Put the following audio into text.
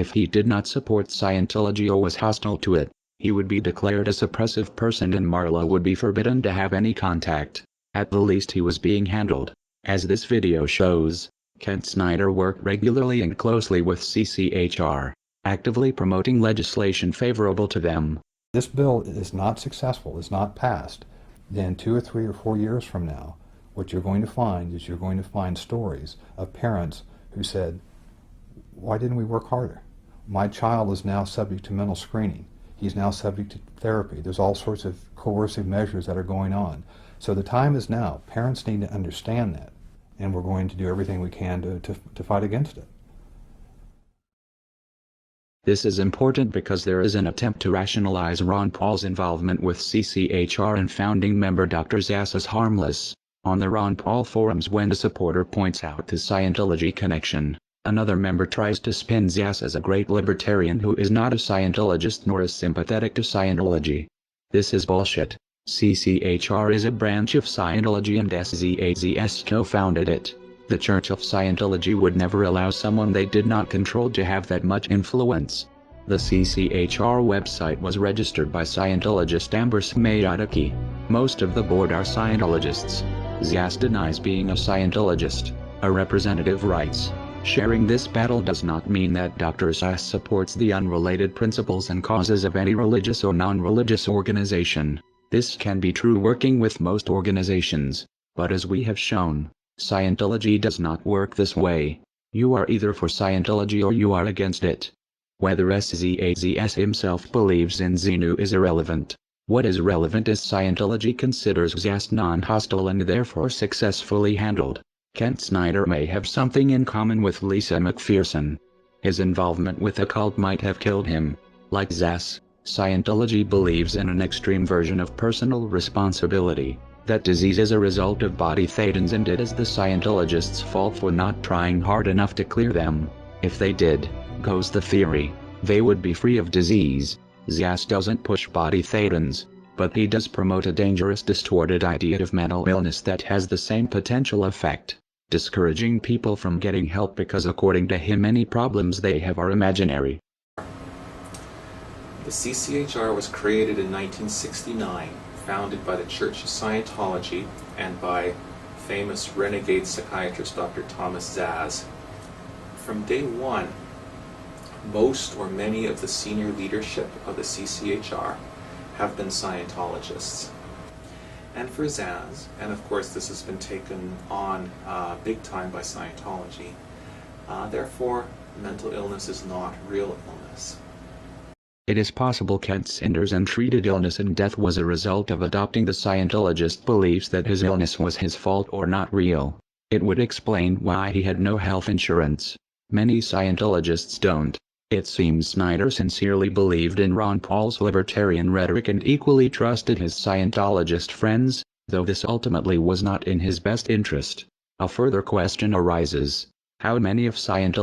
If he did not support Scientology or was hostile to it, he would be declared a suppressive person and Marla would be forbidden to have any contact. At the least he was being handled. As this video shows, Kent Snyder worked regularly and closely with CCHR, actively promoting legislation favorable to them. This bill is not successful, is not passed, then 2 or 3 or 4 years from now, what you're going to find is you're going to find stories of parents who said, why didn't we work harder? My child is now subject to mental screening. He's now subject to therapy. There's all sorts of coercive measures that are going on. So the time is now. Parents need to understand that, and we're going to do everything we can to fight against it. This is important because there is an attempt to rationalize Ron Paul's involvement with CCHR and founding member Dr. Zass as harmless. On the Ron Paul forums, when a supporter points out the Scientology connection, another member tries to spin Zass as a great libertarian who is not a Scientologist nor is sympathetic to Scientology. This is bullshit. CCHR is a branch of Scientology and SZAZS co-founded it. The Church of Scientology would never allow someone they did not control to have that much influence. The CCHR website was registered by Scientologist Amber Smayataki. Most of the board are Scientologists. Zass denies being a Scientologist. A representative writes, sharing this battle does not mean that Dr. Zass supports the unrelated principles and causes of any religious or non-religious organization. This can be true working with most organizations, but as we have shown, Scientology does not work this way. You are either for Scientology or you are against it. Whether SZAZS himself believes in Xenu is irrelevant. What is relevant is Scientology considers Zass non-hostile and therefore successfully handled. Kent Snyder may have something in common with Lisa McPherson. His involvement with a cult might have killed him. Like Zass, Scientology believes in an extreme version of personal responsibility. That disease is a result of body thetans and it is the Scientologists' fault for not trying hard enough to clear them. If they did, goes the theory, they would be free of disease. Zass doesn't push body thetans, but he does promote a dangerous distorted idea of mental illness that has the same potential effect, discouraging people from getting help because according to him any problems they have are imaginary. The CCHR was created in 1969, founded by the Church of Scientology and by famous renegade psychiatrist Dr. Thomas Zass. From day one, most or many of the senior leadership of the CCHR have been Scientologists. And for Zass, and of course this has been taken on big time by Scientology, therefore mental illness is not real illness. It is possible Kent Snyder's untreated illness and death was a result of adopting the Scientologist beliefs that his illness was his fault or not real. It would explain why he had no health insurance. Many Scientologists don't. It seems Snyder sincerely believed in Ron Paul's libertarian rhetoric and equally trusted his Scientologist friends, though this ultimately was not in his best interest. A further question arises: how many of Scientology